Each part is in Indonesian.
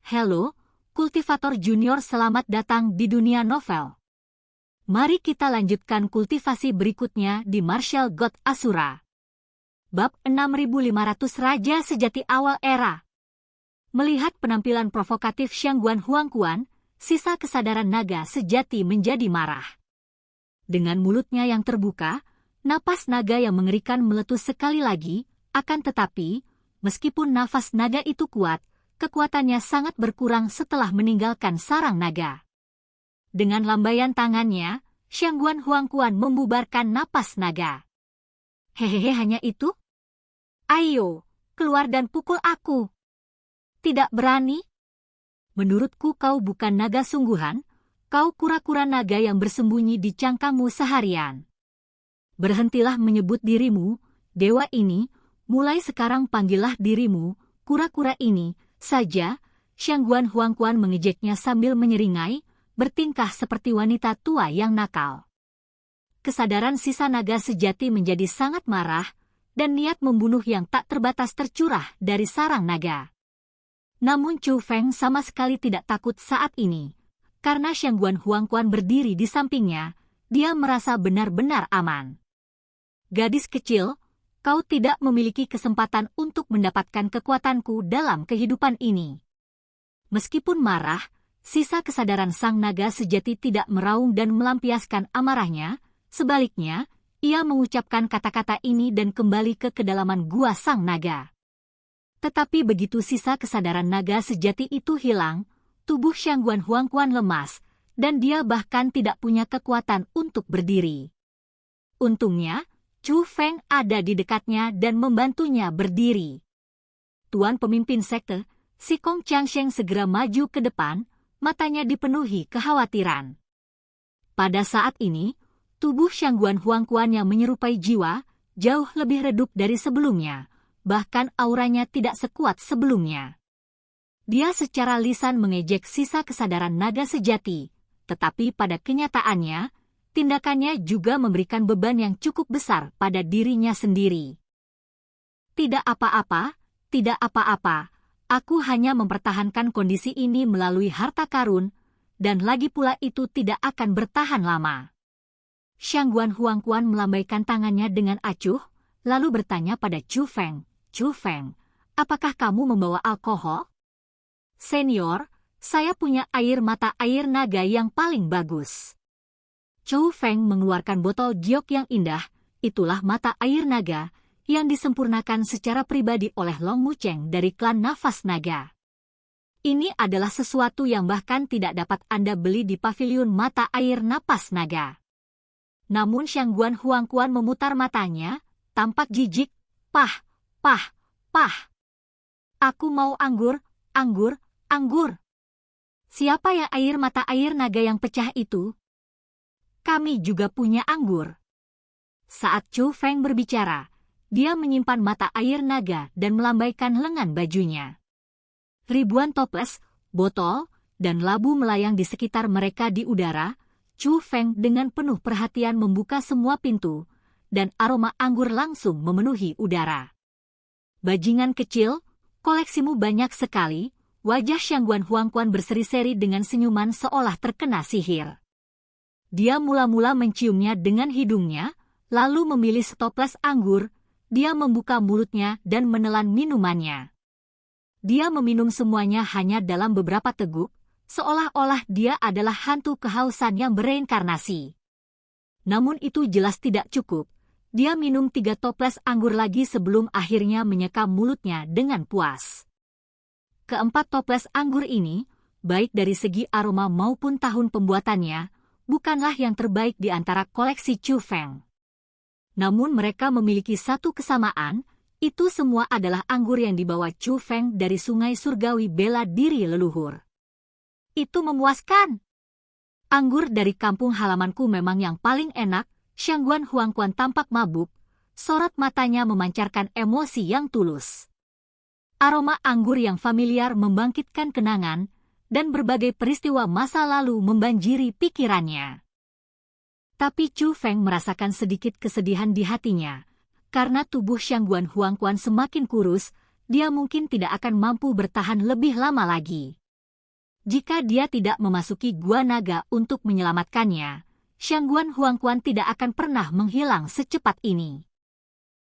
Halo, kultivator junior, selamat datang di dunia novel. Mari kita lanjutkan kultivasi berikutnya di Martial God Asura. Bab 6500 Raja Sejati Awal Era. Melihat penampilan provokatif Xiangguan Huangquan, sisa kesadaran naga sejati menjadi marah. Dengan mulutnya yang terbuka, napas naga yang mengerikan meletus sekali lagi, akan tetapi, meskipun nafas naga itu kuat, kekuatannya sangat berkurang setelah meninggalkan sarang naga. Dengan lambaian tangannya, Xiangguan Huangquan membubarkan napas naga. Hehehe, hanya itu? Ayo, keluar dan pukul aku. Tidak berani? Menurutku kau bukan naga sungguhan, kau kura-kura naga yang bersembunyi di cangkangmu seharian. Berhentilah menyebut dirimu, dewa ini, mulai sekarang panggillah dirimu, kura-kura ini, saja. Xiangguan Huangquan mengejeknya sambil menyeringai, bertingkah seperti wanita tua yang nakal. Kesadaran sisa naga sejati menjadi sangat marah, dan niat membunuh yang tak terbatas tercurah dari sarang naga. Namun Chu Feng sama sekali tidak takut saat ini. Karena Xiangguan Huangquan berdiri di sampingnya, dia merasa benar-benar aman. Gadis kecil, kau tidak memiliki kesempatan untuk mendapatkan kekuatanku dalam kehidupan ini. Meskipun marah, sisa kesadaran sang naga sejati tidak meraung dan melampiaskan amarahnya, sebaliknya, ia mengucapkan kata-kata ini dan kembali ke kedalaman gua sang naga. Tetapi begitu sisa kesadaran naga sejati itu hilang, tubuh Xiangguan Huangquan lemas, dan dia bahkan tidak punya kekuatan untuk berdiri. Untungnya, Chu Feng ada di dekatnya dan membantunya berdiri. Tuan pemimpin sekte, si Kong Changsheng segera maju ke depan, matanya dipenuhi kekhawatiran. Pada saat ini, tubuh Xiangguan Huangquan yang menyerupai jiwa, jauh lebih redup dari sebelumnya, bahkan auranya tidak sekuat sebelumnya. Dia secara lisan mengejek sisa kesadaran naga sejati, tetapi pada kenyataannya, tindakannya juga memberikan beban yang cukup besar pada dirinya sendiri. Tidak apa-apa, tidak apa-apa, aku hanya mempertahankan kondisi ini melalui harta karun, dan lagi pula itu tidak akan bertahan lama. Xiangguan Huangquan melambaikan tangannya dengan acuh, lalu bertanya pada Chu Feng, Chu Feng, apakah kamu membawa alkohol? Senior, saya punya air mata air naga yang paling bagus. Chu Feng mengeluarkan botol giok yang indah, itulah mata air naga, yang disempurnakan secara pribadi oleh Long Mucheng dari klan Nafas Naga. Ini adalah sesuatu yang bahkan tidak dapat Anda beli di paviliun mata air napas naga. Namun Xiangguan Huangquan memutar matanya, tampak jijik, pah, pah, pah. Aku mau anggur, anggur, anggur. Siapa yang air mata air naga yang pecah itu? Kami juga punya anggur. Saat Chu Feng berbicara, dia menyimpan mata air naga dan melambaikan lengan bajunya. Ribuan toples, botol, dan labu melayang di sekitar mereka di udara. Chu Feng dengan penuh perhatian membuka semua pintu, dan aroma anggur langsung memenuhi udara. Bajingan kecil, koleksimu banyak sekali. Wajah Xiangguan Huangquan berseri-seri dengan senyuman seolah terkena sihir. Dia mula-mula menciumnya dengan hidungnya, lalu memilih setoples anggur, dia membuka mulutnya dan menelan minumannya. Dia meminum semuanya hanya dalam beberapa teguk, seolah-olah dia adalah hantu kehausan yang bereinkarnasi. Namun itu jelas tidak cukup, dia minum 3 toples anggur lagi sebelum akhirnya menyeka mulutnya dengan puas. Keempat toples anggur ini, baik dari segi aroma maupun tahun pembuatannya, bukanlah yang terbaik di antara koleksi Chu Feng. Namun mereka memiliki satu kesamaan, itu semua adalah anggur yang dibawa Chu Feng dari sungai surgawi bela diri leluhur. Itu memuaskan. Anggur dari kampung halamanku memang yang paling enak. Xiangguan Huangquan tampak mabuk, sorot matanya memancarkan emosi yang tulus. Aroma anggur yang familiar membangkitkan kenangan, dan berbagai peristiwa masa lalu membanjiri pikirannya. Tapi Chu Feng merasakan sedikit kesedihan di hatinya. Karena tubuh Xiangguan Huangquan semakin kurus, dia mungkin tidak akan mampu bertahan lebih lama lagi. Jika dia tidak memasuki Gua Naga untuk menyelamatkannya, Xiangguan Huangquan tidak akan pernah menghilang secepat ini.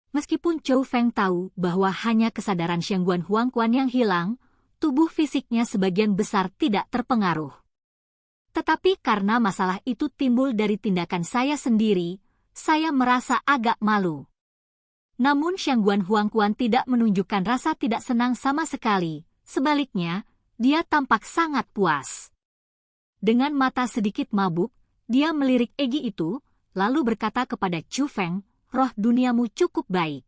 Meskipun Chou Feng tahu bahwa hanya kesadaran Xiangguan Huangquan yang hilang, tubuh fisiknya sebagian besar tidak terpengaruh. Tetapi karena masalah itu timbul dari tindakan saya sendiri, saya merasa agak malu. Namun Xiangguan Huangquan tidak menunjukkan rasa tidak senang sama sekali, sebaliknya, dia tampak sangat puas. Dengan mata sedikit mabuk, dia melirik Egi itu, lalu berkata kepada Chu Feng, roh duniamu cukup baik.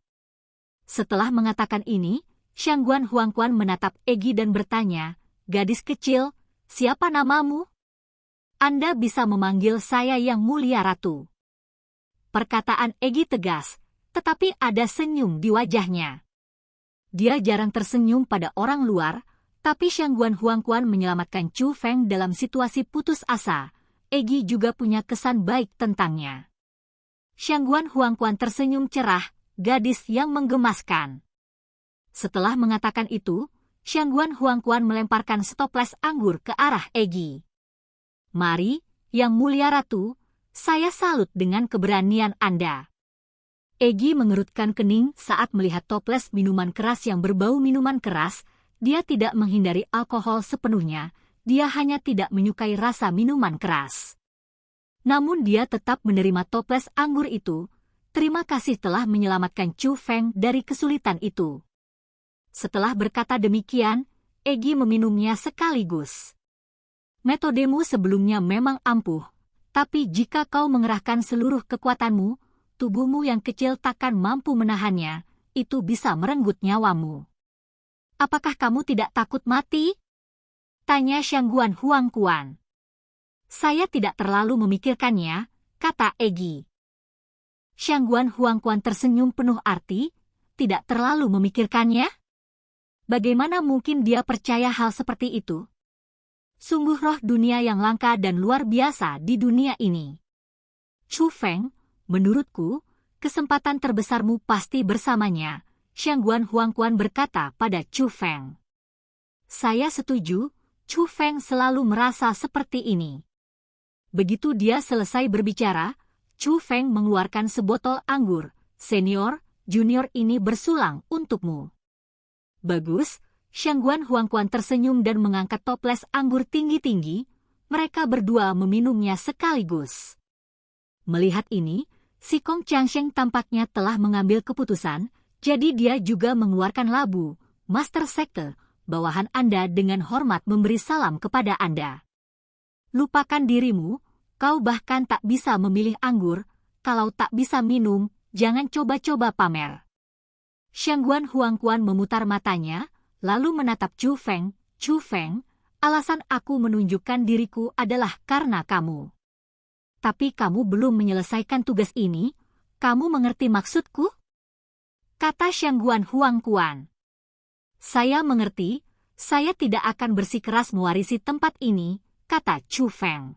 Setelah mengatakan ini, Xiangguan Huangquan menatap Egi dan bertanya, gadis kecil, siapa namamu? Anda bisa memanggil saya Yang Mulia Ratu. Perkataan Egi tegas, tetapi ada senyum di wajahnya. Dia jarang tersenyum pada orang luar, tapi Xiangguan Huangquan menyelamatkan Chu Feng dalam situasi putus asa. Egi juga punya kesan baik tentangnya. Xiangguan Huangquan tersenyum cerah, gadis yang menggemaskan. Setelah mengatakan itu, Xiangguan Huangquan melemparkan setoples anggur ke arah Egi. Mari, Yang Mulia Ratu, saya salut dengan keberanian Anda. Egi mengerutkan kening saat melihat toples minuman keras yang berbau minuman keras. Dia tidak menghindari alkohol sepenuhnya, dia hanya tidak menyukai rasa minuman keras. Namun dia tetap menerima toples anggur itu. Terima kasih telah menyelamatkan Chu Feng dari kesulitan itu. Setelah berkata demikian, Egi meminumnya sekaligus. Metodemu sebelumnya memang ampuh, tapi jika kau mengerahkan seluruh kekuatanmu, tubuhmu yang kecil takkan mampu menahannya, itu bisa merenggut nyawamu. Apakah kamu tidak takut mati? Tanya Xiangguan Huangquan. Saya tidak terlalu memikirkannya, kata Egi. Xiangguan Huangquan tersenyum penuh arti, tidak terlalu memikirkannya? Bagaimana mungkin dia percaya hal seperti itu? Sungguh roh dunia yang langka dan luar biasa di dunia ini. Chu Feng, menurutku, kesempatan terbesarmu pasti bersamanya, Xiangguan Huangquan berkata pada Chu Feng. Saya setuju, Chu Feng selalu merasa seperti ini. Begitu dia selesai berbicara, Chu Feng mengeluarkan sebotol anggur. Senior, junior ini bersulang untukmu. Bagus, Xiangguan Huangquan tersenyum dan mengangkat toples anggur tinggi-tinggi. Mereka berdua meminumnya sekaligus. Melihat ini, si Kong Changsheng tampaknya telah mengambil keputusan. Jadi dia juga mengeluarkan labu, Master Sekte, bawahan Anda dengan hormat memberi salam kepada Anda. Lupakan dirimu, kau bahkan tak bisa memilih anggur, kalau tak bisa minum, jangan coba-coba pamer. Xiangguan Huangquan memutar matanya, lalu menatap Chu Feng. Chu Feng, alasan aku menunjukkan diriku adalah karena kamu. Tapi kamu belum menyelesaikan tugas ini, kamu mengerti maksudku? Kata Xiangguan Huangquan. Saya mengerti, saya tidak akan bersikeras mewarisi tempat ini, kata Chu Feng.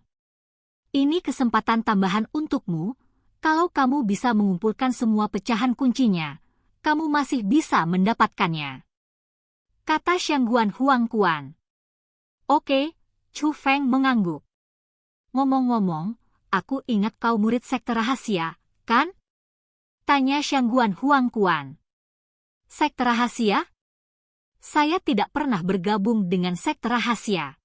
Ini kesempatan tambahan untukmu, kalau kamu bisa mengumpulkan semua pecahan kuncinya, kamu masih bisa mendapatkannya. Kata Xiangguan Huangquan. Oke, Chu Feng mengangguk. Ngomong-ngomong, aku ingat kau murid sekte rahasia, kan? Tanya Xiangguan Huangquan. Sekte rahasia? Saya tidak pernah bergabung dengan sekte rahasia.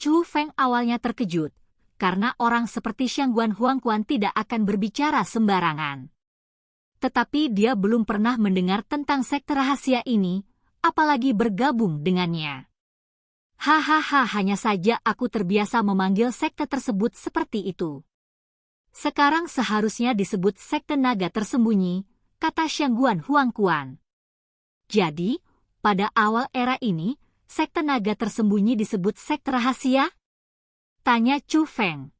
Chu Feng awalnya terkejut, karena orang seperti Xiangguan Huangquan tidak akan berbicara sembarangan. Tetapi dia belum pernah mendengar tentang sekte rahasia ini, apalagi bergabung dengannya. Hahaha, hanya saja aku terbiasa memanggil sekte tersebut seperti itu. Sekarang seharusnya disebut sekte naga tersembunyi, kata Xiangguan Huangquan. Jadi, pada awal era ini, sekte naga tersembunyi disebut sekte rahasia? Tanya Chu Feng.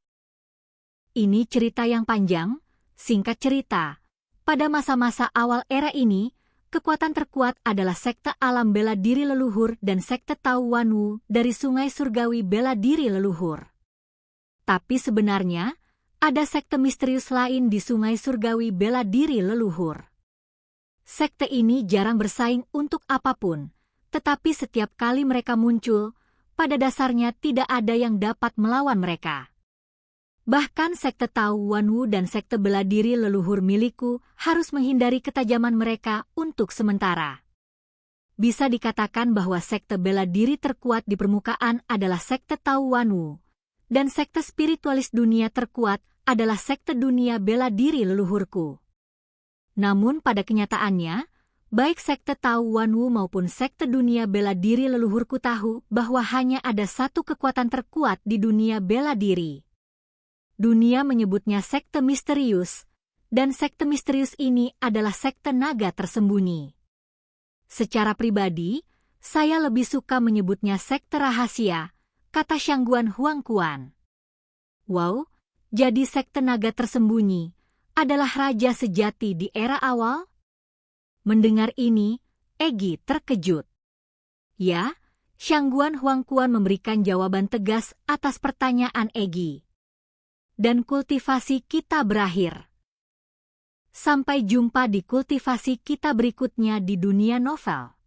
Ini cerita yang panjang, singkat cerita. Pada masa-masa awal era ini, kekuatan terkuat adalah sekte alam bela diri leluhur dan sekte Tao Wan Wu dari sungai surgawi bela diri leluhur. Tapi sebenarnya, ada sekte misterius lain di sungai surgawi bela diri leluhur. Sekte ini jarang bersaing untuk apapun, tetapi setiap kali mereka muncul, pada dasarnya tidak ada yang dapat melawan mereka. Bahkan sekte Tao Wanwu dan sekte bela diri leluhur milikku harus menghindari ketajaman mereka untuk sementara. Bisa dikatakan bahwa sekte bela diri terkuat di permukaan adalah sekte Tao Wanwu, dan sekte spiritualis dunia terkuat adalah sekte dunia bela diri leluhurku. Namun pada kenyataannya, baik sekte Tao Wanwu maupun sekte dunia bela diri leluhurku tahu bahwa hanya ada satu kekuatan terkuat di dunia bela diri. Dunia menyebutnya sekte misterius, dan sekte misterius ini adalah sekte naga tersembunyi. Secara pribadi, saya lebih suka menyebutnya sekte rahasia, kata Shangguan Huangquan. Wow, jadi sekte naga tersembunyi adalah raja sejati di era awal? Mendengar ini, Egi terkejut. Ya, Shangguan Huangquan memberikan jawaban tegas atas pertanyaan Egi. Dan kultivasi kita berakhir. Sampai jumpa di kultivasi kita berikutnya di dunia novel.